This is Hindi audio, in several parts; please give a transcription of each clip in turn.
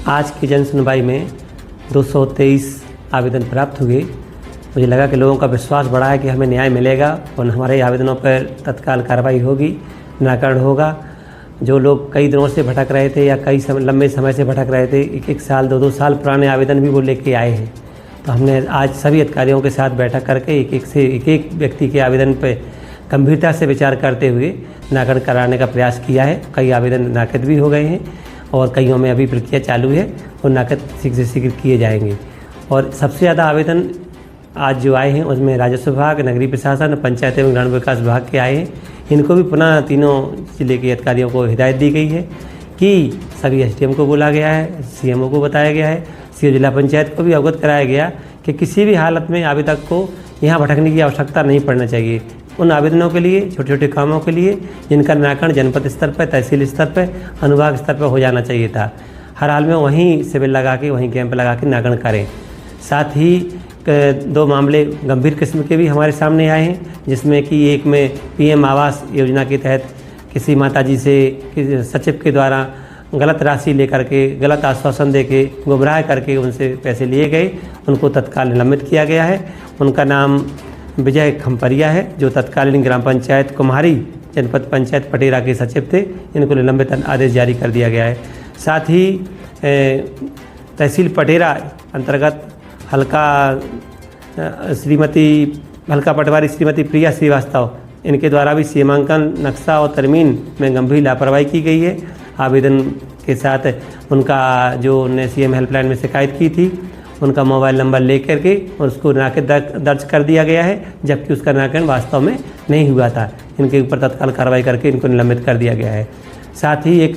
आज की जन सुनवाई में 223 आवेदन प्राप्त हुए। मुझे लगा कि लोगों का विश्वास बढ़ा है कि हमें न्याय मिलेगा और हमारे आवेदनों पर तत्काल कार्रवाई होगी, निराकरण होगा। जो लोग कई दिनों से भटक रहे थे या लंबे समय से भटक रहे थे, एक साल 2 साल पुराने आवेदन भी वो लेके आए हैं। तो हमने आज सभी अधिकारियों के साथ बैठक करके एक व्यक्ति के आवेदन पर गंभीरता से विचार करते हुए निराकरण कराने का प्रयास किया है। कई आवेदन नाकृत भी हो गए हैं और कईयों में अभी प्रक्रिया चालू है और नाकृत शीघ्र से शीघ्र किए जाएंगे। और सबसे ज़्यादा आवेदन आज जो आए हैं उसमें राजस्व विभाग, नगरीय प्रशासन, पंचायत एवं ग्रामीण विकास विभाग के आए हैं। इनको भी पुनः तीनों जिले के अधिकारियों को हिदायत दी गई है कि सभी एसडीएम को बोला गया है, सीएमओ को बताया गया है, सीओ जिला पंचायत को भी अवगत कराया गया कि किसी भी हालत में आवेदक को यहाँ भटकने की आवश्यकता नहीं पड़ना चाहिए। उन आवेदनों के लिए, छोटे छोटे कामों के लिए जिनका निराकरण जनपद स्तर पर, तहसील स्तर पर, अनुभाग स्तर पर हो जाना चाहिए था, हर हाल में वहीं सिविल लगा के, वहीं कैंप लगा के निराकरण करें। साथ ही 2 मामले गंभीर किस्म के भी हमारे सामने आए हैं, जिसमें कि एक में पीएम आवास योजना के तहत किसी माताजी से सचिव के द्वारा गलत राशि लेकर के, गलत आश्वासन देके, गुमराह करके उनसे पैसे लिए गए। उनको तत्काल निलंबित किया गया है। उनका नाम विजय खम्परिया है, जो तत्कालीन ग्राम पंचायत कुम्हारी जनपद पंचायत पटेरा के सचिव थे। इनको निलंबित आदेश जारी कर दिया गया है। साथ ही तहसील पटेरा अंतर्गत हल्का पटवारी श्रीमती प्रिया श्रीवास्तव, इनके द्वारा भी सीमांकन नक्शा और तरमीन में गंभीर लापरवाही की गई है। आवेदन के साथ उनका जो उन्होंने सीएम हेल्पलाइन में शिकायत की थी, उनका मोबाइल नंबर ले करके और उसको निराकृत दर्ज कर दिया गया है, जबकि उसका निराकरण वास्तव में नहीं हुआ था। इनके ऊपर तत्काल कार्रवाई करके इनको निलंबित कर दिया गया है। साथ ही एक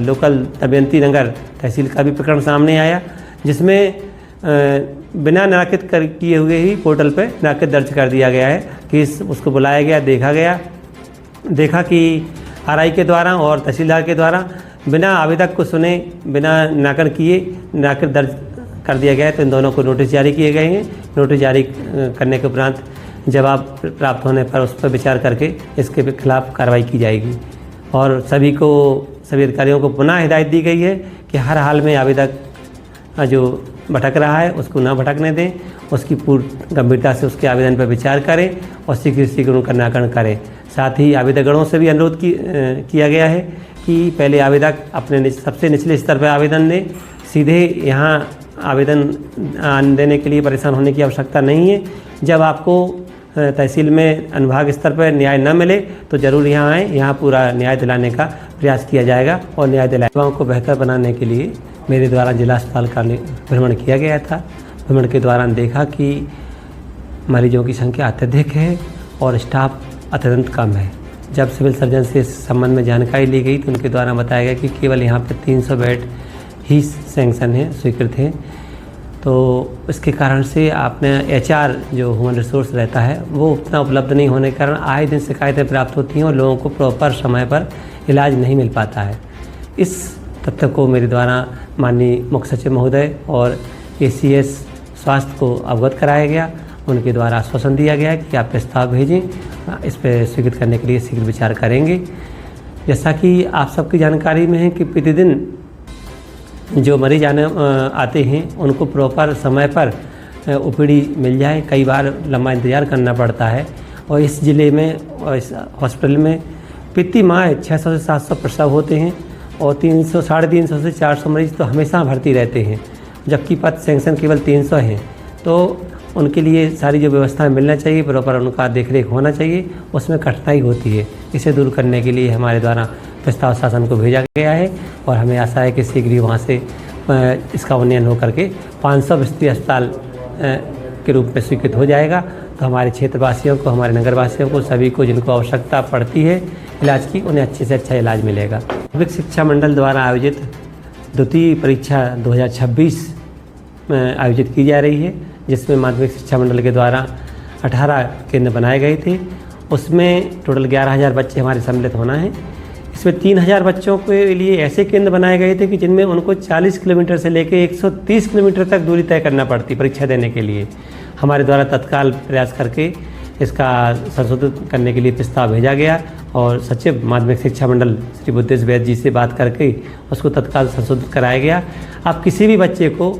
लोकल दमयंती नगर तहसील का भी प्रकरण सामने आया, जिसमें बिना निराकृत किए हुए ही पोर्टल पर निराकृत दर्ज कर दिया गया है कि उसको बुलाया गया, देखा कि आरआई के द्वारा और तहसीलदार के द्वारा बिना आवेदक को सुने, बिना निराकरण किए निराकृत दर्ज कर दिया गया है। तो इन दोनों को नोटिस जारी किए गए हैं। नोटिस जारी करने के उपरांत जवाब प्राप्त होने पर उस पर विचार करके इसके खिलाफ कार्रवाई की जाएगी। और सभी अधिकारियों को पुनः हिदायत दी गई है कि हर हाल में आवेदक जो भटक रहा है उसको ना भटकने दें, उसकी पूर्ण गंभीरता से उसके आवेदन पर विचार करें और शीघ्र शीघ्र उनका निराकरण करें। साथ ही आवेदकगणों से भी अनुरोध किया गया है कि पहले आवेदक अपने सबसे निचले स्तर पर आवेदन दें। सीधे यहाँ आवेदन देने के लिए परेशान होने की आवश्यकता नहीं है। जब आपको तहसील में अनुभाग स्तर पर न्याय न मिले तो ज़रूर यहाँ आएँ, यहाँ पूरा न्याय दिलाने का प्रयास किया जाएगा और न्याय सेवाओं को बेहतर बनाने के लिए मेरे द्वारा जिला अस्पताल का भ्रमण किया गया था। भ्रमण के दौरान देखा कि मरीजों की संख्या अत्यधिक है और स्टाफ अत्यंत कम है। जब सिविल सर्जन से इस संबंध में जानकारी ली गई तो उनके द्वारा बताया गया कि केवल यहाँ पर 300 बेड ही सैंक्शन है, स्वीकृत हैं। तो इसके कारण से आपने HR जो ह्यूमन रिसोर्स रहता है वो उतना उपलब्ध नहीं होने के कारण आए दिन शिकायतें प्राप्त होती हैं और लोगों को प्रॉपर समय पर इलाज नहीं मिल पाता है। इस तथ्य को मेरे द्वारा माननीय मुख्य सचिव महोदय और ACS स्वास्थ्य को अवगत कराया गया। उनके द्वारा आश्वासन दिया गया कि आप प्रस्ताव भेजें, इस पर स्वीकृत करने के लिए शीघ्र विचार करेंगे। जैसा कि आप सबकी जानकारी में है कि प्रतिदिन जो मरीज आते हैं उनको प्रॉपर समय पर OPD मिल जाए। कई बार लंबा इंतज़ार करना पड़ता है और इस ज़िले में और इस हॉस्पिटल में प्रति माह 600 से 700 प्रसव होते हैं और 300, 350 से 400 मरीज तो हमेशा भर्ती रहते हैं, जबकि पद सेंक्शन केवल 300 हैं। तो उनके लिए सारी जो व्यवस्थाएं मिलना चाहिए, प्रॉपर उनका देखरेख होना चाहिए, उसमें कठिनाई होती है। इसे दूर करने के लिए हमारे द्वारा प्रस्ताव शासन को भेजा गया है और हमें आशा है कि शीघ्र ही वहाँ से इसका उन्नयन होकर के 500 बिस्तर अस्पताल के रूप में स्वीकृत हो जाएगा। तो हमारे क्षेत्रवासियों को, हमारे नगरवासियों को, सभी को जिनको आवश्यकता पड़ती है इलाज की, उन्हें अच्छे से अच्छा इलाज मिलेगा। माध्यमिक शिक्षा मंडल द्वारा आयोजित द्वितीय परीक्षा 2026 आयोजित की जा रही है, जिसमें माध्यमिक शिक्षा मंडल के द्वारा 18 केंद्र बनाए गए थे। उसमें टोटल 11,000 बच्चे हमारे सम्मिलित होना है। इसमें 3,000 बच्चों के लिए ऐसे केंद्र बनाए गए थे कि जिनमें उनको 40 किलोमीटर से लेकर 130 किलोमीटर तक दूरी तय करना पड़ती परीक्षा देने के लिए। हमारे द्वारा तत्काल प्रयास करके इसका संशोधित करने के लिए प्रस्ताव भेजा गया और सचिव माध्यमिक शिक्षा मंडल श्री बुद्धेश वैद्य जी से बात करके उसको तत्काल संशोधित कराया गया। अब किसी भी बच्चे को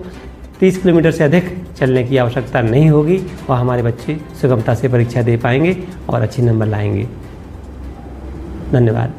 30 किलोमीटर से अधिक चलने की आवश्यकता नहीं होगी और हमारे बच्चे सुगमता से परीक्षा दे पाएंगे और अच्छे नंबर लाएंगे। धन्यवाद।